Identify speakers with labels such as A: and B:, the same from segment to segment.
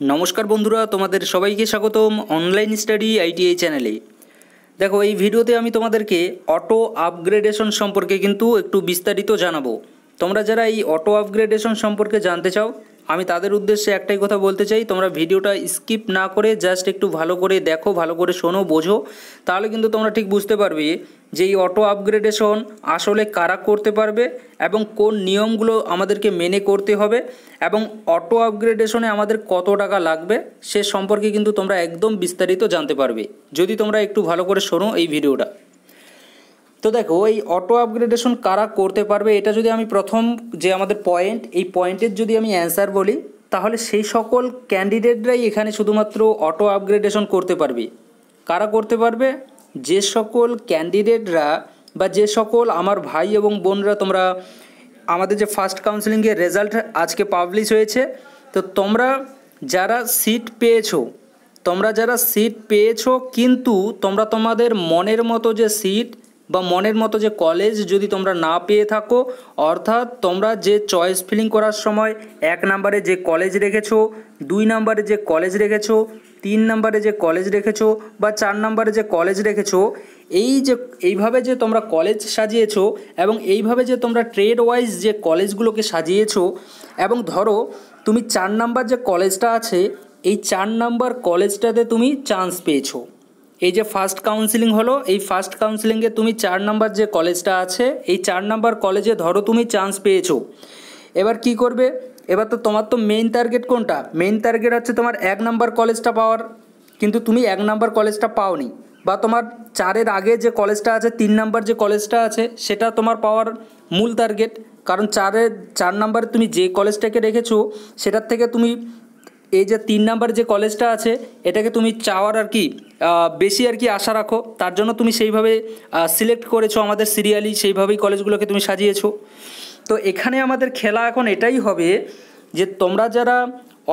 A: নমস্কার বন্ধুরা, তোমাদের সবাইকে স্বাগতম অনলাইন স্টাডি আইটিআই চ্যানেলে। দেখো, এই ভিডিওতে আমি তোমাদেরকে অটো আপগ্রেডেশন সম্পর্কে কিন্তু একটু বিস্তারিত জানাবো। তোমরা যারা এই অটো আপগ্রেডেশন সম্পর্কে জানতে চাও, আমি তাদের উদ্দেশ্যে একটাই কথা বলতে চাই, তোমরা ভিডিওটা স্কিপ না করে জাস্ট একটু ভালো করে দেখো, ভালো করে শোনো, বোঝো, তাহলে কিন্তু তোমরা ঠিক বুঝতে পারবে যে এই অটো আপগ্রেডেশন আসলে কারা করতে পারবে এবং কোন নিয়মগুলো আমাদেরকে মেনে করতে হবে এবং অটো আপগ্রেডেশনে আমাদের কত টাকা লাগবে সে সম্পর্কে কিন্তু তোমরা একদম বিস্তারিত জানতে পারবে যদি তোমরা একটু ভালো করে শোনো এই ভিডিওটা। তো দেখো, এই অটো আপগ্রেডেশন কারা করতে পারবে, এটা যদি আমি প্রথম যে আমাদের পয়েন্ট, এই পয়েন্টের যদি আমি অ্যান্সার বলি, তাহলে সেই সকল ক্যান্ডিডেটরাই এখানে শুধুমাত্র অটো আপগ্রেডেশন করতে পারবে। কারা করতে পারবে? যে সকল ক্যান্ডিডেটরা বা যে সকল আমার ভাই এবং বোনরা, তোমরা আমাদের যে ফার্স্ট কাউন্সেলিংয়ের রেজাল্ট আজকে পাবলিশ হয়েছে, তো তোমরা যারা সিট পেয়েছো, কিন্তু তোমরা তোমাদের মনের মতো যে সিট বা মনের মতো যে কলেজ যদি তোমরা না পেয়ে থাকো, অর্থাৎ তোমরা যে চয়েস ফিলিং করার সময় 1 নম্বরে যে কলেজ রেখেছো, 2 নম্বরে যে কলেজ রেখেছো, 3 নম্বরে যে কলেজ রেখেছো বা 4 নম্বরে যে কলেজ রেখেছো, এইভাবে যে তোমরা কলেজ সাজিয়েছো এবং এইভাবে যে তোমরা ট্রেড ওয়াইজ যে কলেজগুলোকে সাজিয়েছো, এবং ধরো তুমি 4 নম্বর যে কলেজটা আছে, এই 4 নম্বর কলেজটাতে তুমি চান্স পেয়েছো। এই যে ফার্স্ট কাউন্সিলিং হলো, এই ফার্স্ট কাউন্সিলিংয়ে তুমি 4 নম্বর যে কলেজটা আছে, এই 4 নম্বর কলেজে ধরো তুমি চান্স পেয়েছো। এবার কি করবে? এবার তো তোমার তো মেইন টার্গেট কোনটা? মেইন টার্গেট হচ্ছে তোমার 1 নম্বর কলেজটা পাওয়ার, কিন্তু তুমি 1 নম্বর কলেজটা পাওনি, বা তোমার 4-এর আগে যে কলেজটা আছে, 3 নম্বর যে কলেজটা আছে, সেটা তোমার পাওয়ার মূল টার্গেট। কারণ 4 নম্বরে তুমি যে কলেজটাকে রেখেছো, সেটার থেকে তুমি এই যে 3 নাম্বার যে কলেজটা আছে, এটাকে তুমি চাওয়ার বেশি আশা রাখো, তার জন্য তুমি সেইভাবে সিলেক্ট করেছো, আমাদের সিরিয়ালি সেইভাবেই কলেজগুলোকে তুমি সাজিয়েছো। তো এখানে আমাদের খেলা এখন এটাই হবে যে তোমরা যারা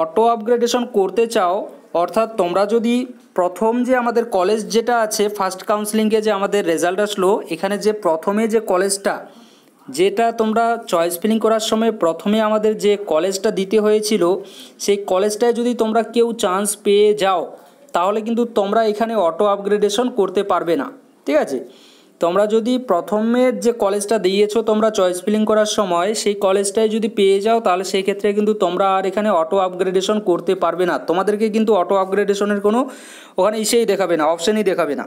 A: অটো আপগ্রেডেশন করতে চাও, অর্থাৎ তোমরা যদি প্রথম যে আমাদের কলেজ যেটা আছে, ফার্স্ট কাউন্সিলিংয়ে যে আমাদের রেজাল্ট আসলো, এখানে যে প্রথমে যে কলেজটা, যেটা তোমরা চয়েস ফিলিং করার সময় প্রথমে আমাদের যে কলেজটা দিতে হয়েছিল, সেই কলেজটায় যদি তোমরা কেউ চান্স পেয়ে যাও, তাহলে কিন্তু তোমরা এখানে অটো আপগ্রেডেশন করতে পারবে না। ঠিক আছে? তোমরা যদি প্রথমের যে কলেজটা দিয়েছো তোমরা চয়েস ফিলিং করার সময়, সেই কলেজটায় যদি পেয়ে যাও, তাহলে সেই ক্ষেত্রে কিন্তু তোমরা আর এখানে অটো আপগ্রেডেশন করতে পারবে না। তোমাদেরকে কিন্তু অটো আপগ্রেডেশনের কোনো ওখানে দেখাবে না, অপশানই দেখাবে না।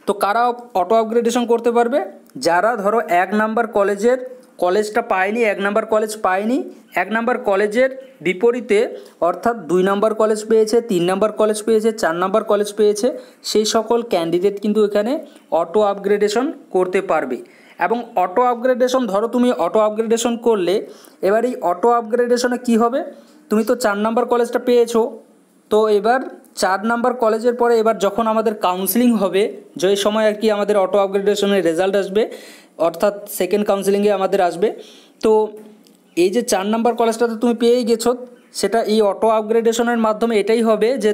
A: তো কারা অটো আপগ্রেডেশন করতে পারবে? যারা ধরো 1 নাম্বার কলেজটা পায়নি, 1 নাম্বার কলেজ পায়নি, 1 নাম্বার কলেজের বিপরীতে অর্থাৎ 2 নাম্বার কলেজ পেয়েছে, 3 নাম্বার কলেজ পেয়েছে, 4 নাম্বার কলেজ পেয়েছে, সেই সকল ক্যান্ডিডেট কিন্তু এখানে অটো আপগ্রেডেশন করতে পারবে। এবং অটো আপগ্রেডেশন, ধরো তুমি অটো আপগ্রেডেশন করলে, এবার এই অটো আপগ্রেডেশনে কী হবে? তুমি তো 4 নাম্বার কলেজটা পেয়েছো, তো এবার 4 নাম্বার কলেজের পরে এবার যখন আমাদের কাউন্সিলিং হবে, যে সময় আমাদের অটো আপগ্রেডেশনের রেজাল্ট আসবে, অর্থাৎ সেকেন্ড কাউন্সিলিংয়ে আমাদের আসবে, তো এই যে 4 নাম্বার কলেজটাতে তুমি পেয়েই গেছো, সেটা এই অটো আপগ্রেডেশনের মাধ্যমে এটাই হবে যে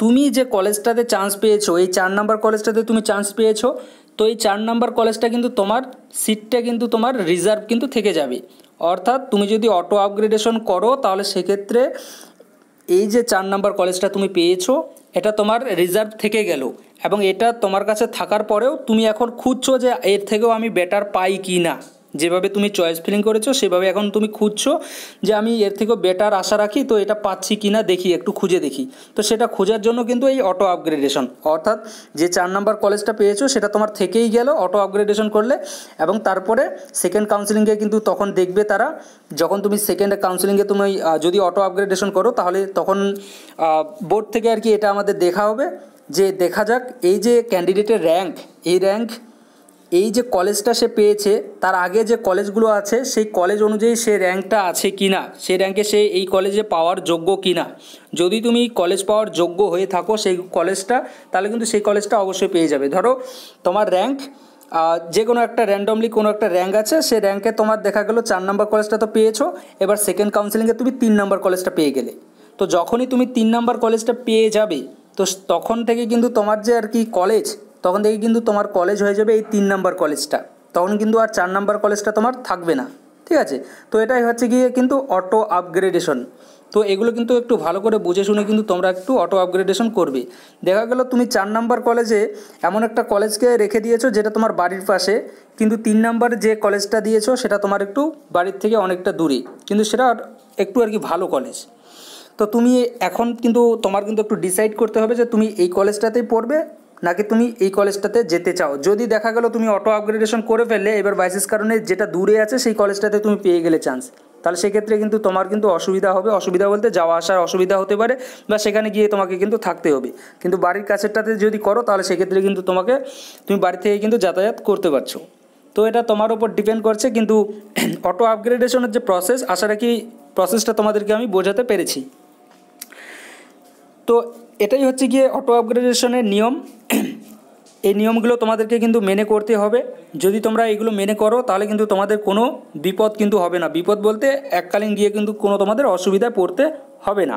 A: তুমি যে কলেজটাতে চান্স পেয়েছো, এই 4 নাম্বার কলেজটাতে তুমি চান্স পেয়েছো, তো এই 4 নাম্বার কলেজটা কিন্তু তোমার সিটটা কিন্তু তোমার রিজার্ভ কিন্তু থেকে যাবে। অর্থাৎ তুমি যদি অটো আপগ্রেডেশন করো, তাহলে সেক্ষেত্রে এই যে 4 নাম্বার কলেজটা তুমি পেয়েছো, এটা তোমার রিজার্ভ থেকে গেল, এবং এটা তোমার কাছে থাকার পরেও তুমি এখন খুঁজছো যে এর থেকেও আমি বেটার পাই কি না। যেভাবে তুমি চয়েস ফিলিং করেছো সেভাবে এখন তুমি খুঁজছো যে আমি এর থেকেও বেটার আশা রাখি, তো এটা পাচ্ছি কি না দেখি, একটু খুঁজে দেখি। তো সেটা খোঁজার জন্য কিন্তু এই অটো আপগ্রেডেশন, অর্থাৎ যে 4 নাম্বার কলেজটা পেয়েছো সেটা তোমার থেকেই গেল অটো আপগ্রেডেশন করলে, এবং তারপরে সেকেন্ড কাউন্সিলিংয়ে কিন্তু তখন দেখবে তারা, যখন তুমি সেকেন্ড কাউন্সিলিংয়ে তুমি যদি অটো আপগ্রেডেশন করো, তাহলে তখন বোর্ড থেকে এটা আমাদের দেখা হবে যে দেখা যাক এই যে ক্যান্ডিডেটের র্যাঙ্ক, এই যে কলেজটা সে পেয়েছে, তার আগে যে কলেজগুলো আছে সেই কলেজ অনুযায়ী সে র্যাঙ্কটা আছে কি না, সেই র্যাঙ্কে সে এই কলেজে পাওয়ার যোগ্য কি না। যদি তুমি কলেজ পাওয়ার যোগ্য হয়ে থাকো সেই কলেজটা, তাহলে কিন্তু সেই কলেজটা অবশ্যই পেয়ে যাবে। ধরো তোমার র্যাঙ্ক যে কোনো একটা র্যান্ডমলি কোনো একটা র্যাঙ্ক আছে, সেই র্যাঙ্কে তোমার দেখা গেলো 4 নাম্বার কলেজটা তো পেয়েছো, এবার সেকেন্ড কাউন্সিলিংয়ে তুমি 3 নাম্বার কলেজটা পেয়ে গেলে। তো যখনই তুমি 3 নাম্বার কলেজটা পেয়ে যাবে, তো তখন থেকে কিন্তু তোমার যে কলেজ, তখন থেকে কিন্তু তোমার কলেজ হয়ে যাবে এই 3 নাম্বার কলেজটা, তখন কিন্তু আর 4 নাম্বার কলেজটা তোমার থাকবে না। ঠিক আছে? তো এটাই হচ্ছে গিয়ে কিন্তু অটো আপগ্রেডেশন। তো এগুলো কিন্তু একটু ভালো করে বুঝে শুনে কিন্তু তোমরা একটু অটো আপগ্রেডেশন করবে। দেখা গেল তুমি 4 নাম্বার কলেজে এমন একটা কলেজকে রেখে দিয়েছো যেটা তোমার বাড়ির পাশে, কিন্তু 3 নাম্বার যে কলেজটা দিয়েছো সেটা তোমার একটু বাড়ির থেকে অনেকটা দূরে, কিন্তু সেটা একটু আর কি ভালো কলেজ। তো তুমি এখন কিন্তু তোমার কিন্তু একটু ডিসাইড করতে হবে যে তুমি এই কলেজটাতেই পড়বে নাকি তুমি এই কলেজটাতে যেতে চাও। যদি দেখা গেল তুমি অটো আপগ্রেডেশন করে ফেললে, এবার বাইসেস কারণে যেটা দূরে আছে সেই কলেজটাতে তুমি পেয়ে গেলে চান্স, তাহলে সেক্ষেত্রে কিন্তু তোমার কিন্তু অসুবিধা হবে। অসুবিধা বলতে যাওয়া আসার অসুবিধা হতে পারে, বা সেখানে গিয়ে তোমাকে কিন্তু থাকতে হবে। কিন্তু বাড়ির কাছেরটাতে যদি করো তাহলে সেক্ষেত্রে কিন্তু তুমি বাড়ি থেকে কিন্তু যাতায়াত করতে পারছো। তো এটা তোমার উপর ডিপেন্ড করছে। কিন্তু অটো আপগ্রেডেশনের যে প্রসেস, আশা রাখি প্রসেসটা তোমাদেরকে আমি বোঝাতে পেরেছি। তো এটাই হচ্ছে গিয়ে অটো আপগ্রেডেশনের নিয়ম। এই নিয়মগুলো তোমাদেরকে কিন্তু মেনে করতে হবে। যদি তোমরা এগুলো মেনে করো তাহলে কিন্তু তোমাদের কোনো বিপদ কিন্তু হবে না। বিপদ বলতে এককালীন গিয়ে কিন্তু কোনো তোমাদের অসুবিধায় পড়তে হবে না।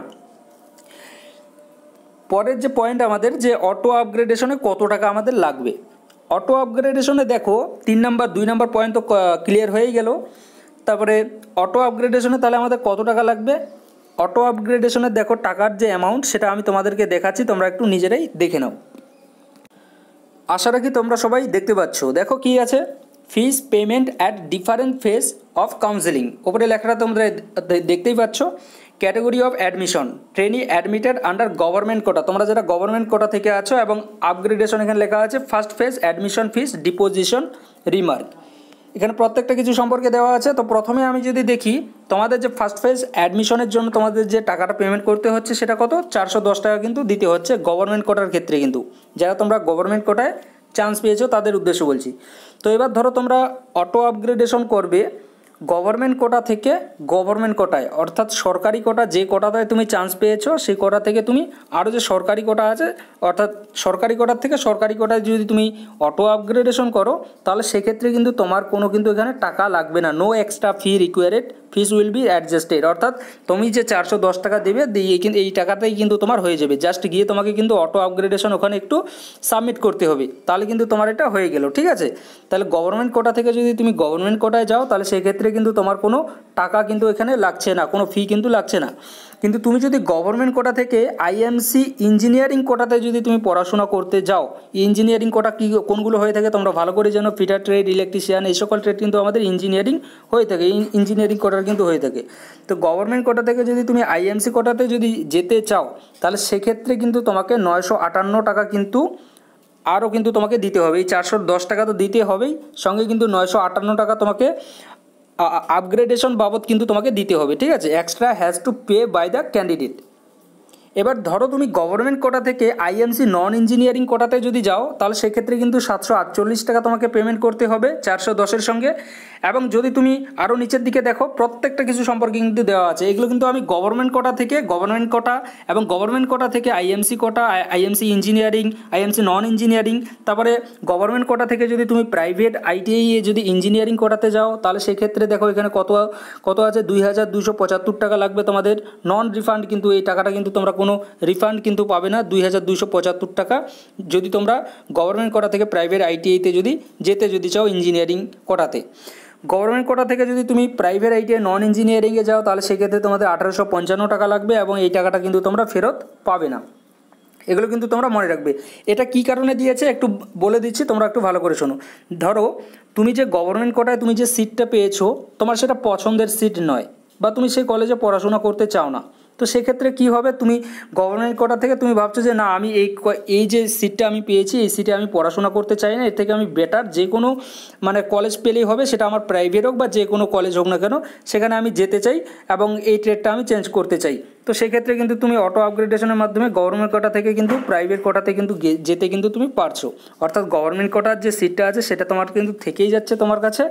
A: পরের যে পয়েন্ট আমাদের, যে অটো আপগ্রেডেশনে কত টাকা আমাদের লাগবে। অটো আপগ্রেডেশনে দেখো 3 নাম্বার 2 নাম্বার পয়েন্ট তো ক্লিয়ার হয়েই গেল। তারপরে অটো আপগ্রেডেশনে তাহলে আমাদের কত টাকা লাগবে। অটো আপগ্রেডেশনের দেখো টাকার যে অ্যামাউন্ট সেটা আমি তোমাদেরকে দেখাচ্ছি, তোমরা একটু নিজেরাই দেখে নাও। আশা রাখি তোমরা সবাই দেখতে পাচ্ছ। দেখো কি আছে, fees payment at different phase of counselling, ওপরে লেখাটা তোমরা দেখতেই পাচ্ছ। Category of admission, trainee admitted under government quota, তোমরা যারা গভর্নমেন্ট কোটা থেকে আছো, এবং আপগ্রেডেশন এখানে লেখা আছে first phase admission fees deposition remark, এখানে প্রত্যেকটা কিছু সম্পর্কে দেওয়া আছে। তো প্রথমে আমি যদি দেখি তোমাদের যে ফার্স্ট ফেজ অ্যাডমিশনের জন্য তোমাদের যে টাকাটা পেমেন্ট করতে হচ্ছে সেটা কত, 410 টাকা কিন্তু দিতে হচ্ছে গভর্নমেন্ট কোটার ক্ষেত্রে। কিন্তু যারা তোমরা গভর্নমেন্ট কোটায় চান্স পেয়েছো তাদের উদ্দেশ্য বলছি। তো এবার ধরো তোমরা অটো আপগ্রেডেশন করবে গভর্নমেন্ট কোটা থেকে গভর্নমেন্ট কোটায়, অর্থাৎ সরকারি কোটা যে কোটাটায় তুমি চান্স পেয়েছো সেই কোটা থেকে তুমি আরও যে সরকারি কোটা আছে, অর্থাৎ সরকারি কোটার থেকে সরকারি কোটায় যদি তুমি অটো আপগ্রেডেশন করো তাহলে সেক্ষেত্রে কিন্তু তোমার কোনো কিন্তু এখানে টাকা লাগবে না। No extra fee required, fees will be adjusted, অর্থাৎ তুমি যে 410 টাকা দেবে দিয়ে কিন্তু এই টাকাটাই কিন্তু তোমার হয়ে যাবে। জাস্ট গিয়ে তোমাকে কিন্তু অটো আপগ্রেডেশন ওখানে একটু সাবমিট করতে হবে, তাহলে কিন্তু তোমার এটা হয়ে গেল। ঠিক আছে, তাহলে গভর্নমেন্ট কোটা থেকে যদি তুমি গভর্নমেন্ট কোটায় যাও তাহলে সেক্ষেত্রে কিন্তু তোমার কোনো টাকা কিন্তু এখানে লাগছে না, কোনো ফি কিন্তু লাগছে না। কিন্তু তুমি যদি গভর্নমেন্ট কোটা থেকে আইএমসি ইঞ্জিনিয়ারিং কোটাতে যদি তুমি পড়াশোনা করতে যাও, ইঞ্জিনিয়ারিং কোটা কী কোনগুলো হয়ে থাকে তোমরা ভালো করে জানো, ফিটার ট্রেড, ইলেকট্রিশিয়ান, এই সকল ট্রেড কিন্তু আমাদের ইঞ্জিনিয়ারিং হয়ে থাকে, ইঞ্জিনিয়ারিং কোটার কিন্তু হয়ে থাকে। তো গভর্নমেন্ট কোটা থেকে যদি তুমি আইএমসি কোটাতে যদি যেতে চাও তাহলে সেক্ষেত্রে কিন্তু তোমাকে 958 টাকা কিন্তু আরও কিন্তু তোমাকে দিতে হবে। এই 410 টাকা তো দিতে হবেই, সঙ্গে কিন্তু 958 টাকা তোমাকে আপগ্রেডেশন বাবদ কিন্তু তোমাকে দিতে হবে। ঠিক আছে, extra has to pay by the candidate. এবার ধরো তুমি গভর্নমেন্ট কোটা থেকে আইএমসি নন ইঞ্জিনিয়ারিং কোটাতে যদি যাও তাহলে সেক্ষেত্রে কিন্তু 748 টাকা তোমাকে পেমেন্ট করতে হবে 410-এর সঙ্গে। এবং যদি তুমি আরও নিচের দিকে দেখো প্রত্যেকটা কিছু সম্পর্কে কিন্তু দেওয়া আছে। এগুলো কিন্তু আমি গভর্নমেন্ট কোটা থেকে গভর্নমেন্ট কোটা এবং গভর্নমেন্ট কোটা থেকে আইএমসি কোটা, আইএমসি ইঞ্জিনিয়ারিং, আইএমসি নন ইঞ্জিনিয়ারিং, তারপরে গভর্নমেন্ট কোটা থেকে যদি তুমি প্রাইভেট আইটিআই এ যদি ইঞ্জিনিয়ারিং কোটাতে যাও তাহলে সেক্ষেত্রে দেখো এখানে কত আছে, 2275 টাকা লাগবে তোমাদের নন রিফান্ড। কিন্তু এই টাকাটা কিন্তু তোমরা কোনো রিফান্ড কিন্তু পাবে না, 2275 টাকা যদি তোমরা গভর্নমেন্ট কোটা থেকে প্রাইভেট আইটিআইতে যেতে চাও ইঞ্জিনিয়ারিং কোটাতে। গভর্নমেন্ট কোটা থেকে যদি তুমি প্রাইভেট আইটিআই নন ইঞ্জিনিয়ারিংয়ে যাও তাহলে সেক্ষেত্রে তোমাদের 1855 টাকা লাগবে, এবং এই টাকাটা কিন্তু তোমরা ফেরত পাবে না। এগুলো কিন্তু তোমরা মনে রাখবে। এটা কী কারণে দিয়েছে একটু বলে দিচ্ছি, তোমরা একটু ভালো করে শোনো। ধরো তুমি যে গভর্নমেন্ট কোটায় তুমি যে সিটটা পেয়েছো তোমার সেটা পছন্দের সিট নয়, বা তুমি সেই কলেজে পড়াশোনা করতে চাও না, তো সেক্ষেত্রে কী হবে, তুমি গভর্নমেন্ট কোটা থেকে তুমি ভাবছো যে না আমি এই যে সিটটা আমি পেয়েছি এই সিটে আমি পড়াশোনা করতে চাই না, এর থেকে আমি বেটার যে কোনো মানে কলেজ পেলেই হবে, সেটা আমার প্রাইভেট হোক বা যে কোনো কলেজ হোক না কেন, সেখানে আমি যেতে চাই এবং এই ট্রেডটা আমি চেঞ্জ করতে চাই। তো সেক্ষেত্রে কিন্তু তুমি অটো আপগ্রেডেশনের মাধ্যমে গভর্নমেন্ট কোটা থেকে কিন্তু প্রাইভেট কোটাতে কিন্তু যেতে কিন্তু তুমি পারছো। অর্থাৎ গভর্নমেন্ট কোটার যে সিটটা আছে সেটা তোমার কিন্তু থেকেই যাচ্ছে তোমার কাছে,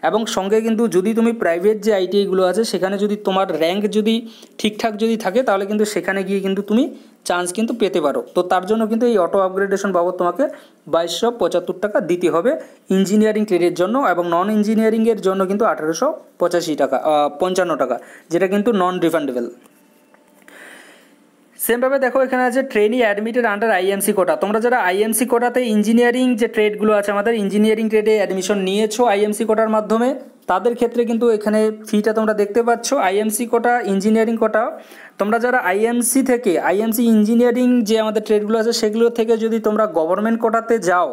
A: এবং সঙ্গে কিন্তু যদি তুমি প্রাইভেট যে আইটিআইগুলো আছে সেখানে যদি তোমার র্যাঙ্ক যদি ঠিকঠাক যদি থাকে তাহলে কিন্তু সেখানে গিয়ে কিন্তু তুমি চান্স কিন্তু পেতে পারো। তো তার জন্য কিন্তু এই অটো আপগ্রেডেশন বাবদ তোমাকে 2275 টাকা দিতে হবে ইঞ্জিনিয়ারিং ট্রেডের জন্য, এবং নন ইঞ্জিনিয়ারিংয়ের জন্য কিন্তু 1855 টাকা, যেটা কিন্তু নন রিফান্ডেবল। সেমভাবে দেখো এখানে আছে ট্রেনি অ্যাডমিটেড আন্ডার আইএমসি কোটা। তোমরা যারা আইএমসি কোটাতে ইঞ্জিনিয়ারিং যে ট্রেডগুলো আছে আমাদের ইঞ্জিনিয়ারিং ট্রেডে অ্যাডমিশন নিয়েছো আইএমসি কোটার মাধ্যমে, তাদের ক্ষেত্রে কিন্তু এখানে ফিটা তোমরা দেখতে পাচ্ছ। আইএমসি কোটা, ইঞ্জিনিয়ারিং কোটা, তোমরা যারা আইএমসি থেকে আইএমসি ইঞ্জিনিয়ারিং যে আমাদের ট্রেডগুলো আছে সেগুলো থেকে যদি তোমরা গভর্নমেন্ট কোটাতে যাও,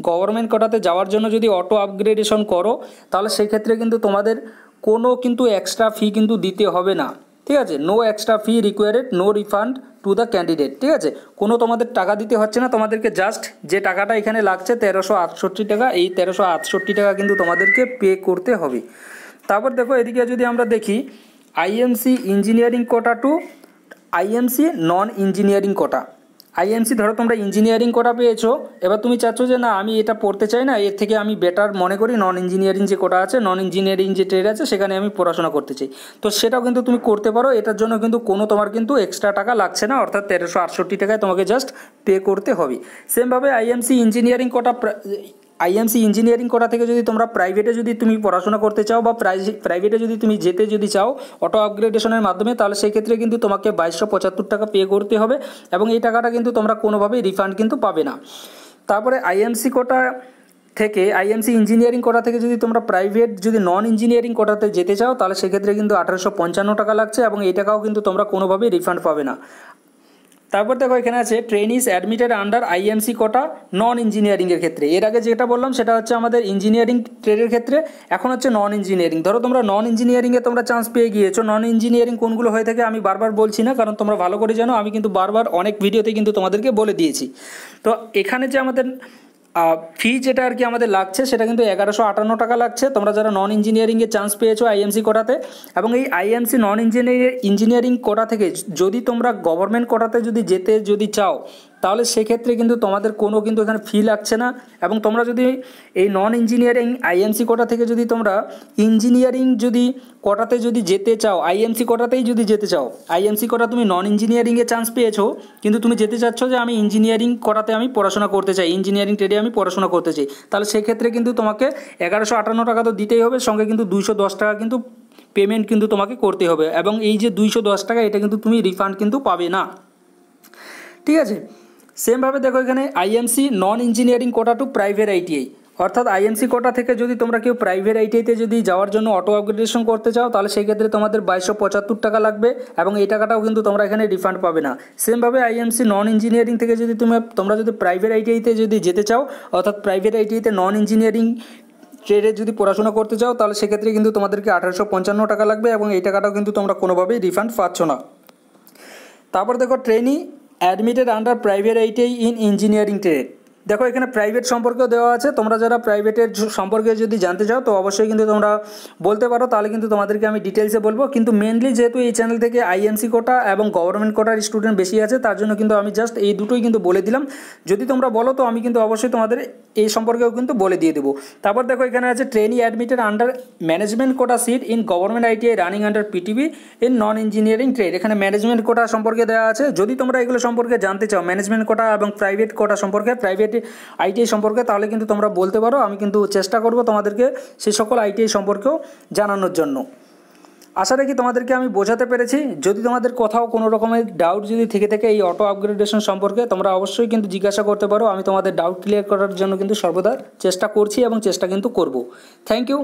A: গভর্নমেন্ট কোটাতে যাওয়ার জন্য যদি অটো আপগ্রেডেশন করো, তাহলে সেক্ষেত্রে কিন্তু তোমাদের কোনো কিন্তু এক্সট্রা ফি কিন্তু দিতে হবে না, ঠিক আছে। No extra fee required, no refund to the candidate, ঠিক আছে। কোনো তোমাদের টাকা দিতে হচ্ছে না, তোমাদেরকে জাস্ট যে টাকাটা এখানে লাগছে 1368 টাকা, এই 1368 টাকা কিন্তু তোমাদেরকে পে করতে হবে। তারপর দেখো এদিকে যদি আমরা দেখি আইএমসি ইঞ্জিনিয়ারিং কোটা টু আইএমসি নন ইঞ্জিনিয়ারিং কোটা। আইএমসি ধরো তোমরা ইঞ্জিনিয়ারিং কোটা পেয়েছো, এবার তুমি চাচ্ছ যে না আমি এটা পড়তে চাই না, এর থেকে আমি বেটার মনে করি নন ইঞ্জিনিয়ারিং যে কোটা আছে, নন ইঞ্জিনিয়ারিং যে ট্রেড আছে সেখানে আমি পড়াশোনা করতে চাই, তো সেটাও কিন্তু তুমি করতে পারো। এটার জন্য কিন্তু কোনো তোমার কিন্তু এক্সট্রা টাকা লাগছে না, অর্থাৎ 1368 টাকায় তোমাকে জাস্ট পে করতে হবে। সেমভাবে আইএমসি ইঞ্জিনিয়ারিং কোটা, আইএমসি ইঞ্জিনিয়ারিং কোটা থেকে যদি তোমরা প্রাইভেটে যদি তুমি পড়াশোনা করতে চাও বা প্রাইভেটে যদি তুমি যেতে যদি চাও অটো আপগ্রেডেশনের মাধ্যমে, তাহলে সেই ক্ষেত্রে কিন্তু তোমাকে 2275 টাকা পে করতে হবে এবং এই টাকাটা কিন্তু তোমরা কোনোভাবেই রিফান্ড কিন্তু পাবে না। তারপরে আইএমসি কোটা থেকে, আইএমসি ইঞ্জিনিয়ারিং কোটা থেকে যদি তোমরা প্রাইভেট যদি নন ইঞ্জিনিয়ারিং কোটাতে যেতে চাও, তাহলে সেক্ষেত্রে কিন্তু 1855 টাকা লাগছে এবং এই টাকাও কিন্তু তোমরা কোনোভাবেই রিফান্ড পাবে না। তারপর দেখো এখানে আছে ট্রেনিজ অ্যাডমিটেড আন্ডার আইএমসি কোটা নন ইঞ্জিনিয়ারিংয়ের ক্ষেত্রে। এর আগে যেটা বললাম সেটা হচ্ছে আমাদের ইঞ্জিনিয়ারিং ট্রেডের ক্ষেত্রে, এখন হচ্ছে নন ইঞ্জিনিয়ারিং। ধরো তোমরা নন ইঞ্জিনিয়ারিংয়ে তোমরা চান্স পেয়ে গিয়েছো, নন ইঞ্জিনিয়ারিং কোনগুলো হয়ে থাকে আমি বারবার বলছি না, কারণ তোমরা ভালো করে জানো, আমি কিন্তু বারবার অনেক ভিডিওতে কিন্তু তোমাদেরকে বলে দিয়েছি। তো এখানে যে আমাদের ফি যেটা আর কি আমাদের লাগছে সেটা কিন্তু 1158 টাকা লাগছে, তোমরা যারা নন ইঞ্জিনিয়ারিংয়ে চান্স পেয়েছো আইএমসি কোটাতে। এবং এই আইএমসি নন ইঞ্জিনিয়ারিং কোটা থেকে যদি তোমরা গভর্নমেন্ট কোটাতে যদি যেতে যদি চাও, তাহলে সেক্ষেত্রে কিন্তু তোমাদের কোনো কিন্তু এখানে ফি লাগছে না। এবং তোমরা যদি এই নন ইঞ্জিনিয়ারিং আইএমসি কোটা থেকে যদি তোমরা ইঞ্জিনিয়ারিং যদি কোটাতে যদি যেতে চাও, আইএমসি কোটাতেই যদি যেতে চাও, আইএমসি কোটা তুমি নন ইঞ্জিনিয়ারিংয়ে চান্স পেয়েছো কিন্তু তুমি যেতে চাচ্ছ যে আমি ইঞ্জিনিয়ারিং কোটাতে আমি পড়াশোনা করতে চাই, ইঞ্জিনিয়ারিং ট্রেডে আমি পড়াশোনা করতে চাই, তাহলে সেক্ষেত্রে কিন্তু তোমাকে 1158 টাকা তো দিতেই হবে, সঙ্গে কিন্তু 210 টাকা কিন্তু পেমেন্ট কিন্তু তোমাকে করতে হবে। এবং এই যে 210 টাকা এটা কিন্তু তুমি রিফান্ড কিন্তু পাবে না, ঠিক আছে। সেমভাবে দেখো এখানে আইএমসি নন ইঞ্জিনিয়ারিং কোটা টু প্রাইভেট আইটিআই, অর্থাৎ আইএমসি কোটা থেকে যদি তোমরা কেউ প্রাইভেট আইটিআইতে যদি যাওয়ার জন্য অটো আপগ্রেডেশন করতে চাও, তাহলে সেই ক্ষেত্রে তোমাদের 2275 টাকা লাগবে এবং এই টাকাটাও কিন্তু তোমরা এখানে রিফান্ড পাবে না। সেমভাবে আইএমসি নন ইঞ্জিনিয়ারিং থেকে যদি তোমরা যদি প্রাইভেট আইটিআইতে যদি যেতে চাও, অর্থাৎ প্রাইভেট আইটিআইতে নন ইঞ্জিনিয়ারিং ট্রেডে যদি পড়াশোনা করতে চাও, তাহলে সেক্ষেত্রে কিন্তু তোমাদেরকে 1855 টাকা লাগবে এবং এই টাকাটাও কিন্তু তোমরা কোনোভাবেই রিফান্ড পাচ্ছ না। তারপর দেখো trainee admitted under private ITI in engineering trade. দেখো এখানে প্রাইভেট সম্পর্কেও দেওয়া আছে, তোমরা যারা প্রাইভেটের সম্পর্কে যদি জানতে চাও তো অবশ্যই কিন্তু তোমরা বলতে পারো, তাহলে কিন্তু তোমাদেরকে আমি ডিটেলসে বলবো। কিন্তু মেনলি যেহেতু এই চ্যানেল থেকে আইএমসি কোটা এবং গভর্নমেন্ট কোটার স্টুডেন্ট বেশি আছে, তার জন্য কিন্তু আমি জাস্ট এই দুটোই কিন্তু বলে দিলাম। যদি তোমরা বলো তো আমি কিন্তু অবশ্যই তোমাদের এই সম্পর্কেও কিন্তু বলে দিয়ে দেবো। তারপর দেখো এখানে আছে trainee admitted under management quota seat in government ITI running under PTV in non engineering trade. এখানে ম্যানেজমেন্ট কোটা সম্পর্কে দেওয়া আছে। যদি তোমরা এগুলো সম্পর্কে জানতে চাও, ম্যানেজমেন্ট কোটা এবং প্রাইভেট কোটা সম্পর্কে, প্রাইভেট আইটিআই সম্পর্কে, তাহলে কিন্তু তোমরা বলতে পারো, আমি কিন্তু চেষ্টা করব তোমাদেরকে সেই সকল আইটিআই সম্পর্কেও জানানোর জন্য। আশা রাখি তোমাদেরকে আমি বোঝাতে পেরেছি। যদি তোমাদের কোথাও কোনো রকমের ডাউট যদি থেকে থাকে এই অটো আপগ্রেডেশন সম্পর্কে, তোমরা অবশ্যই কিন্তু জিজ্ঞাসা করতে পারো। আমি তোমাদের ডাউট ক্লিয়ার করার জন্য কিন্তু সর্বদা চেষ্টা করছি এবং চেষ্টা কিন্তু করব। Thank you.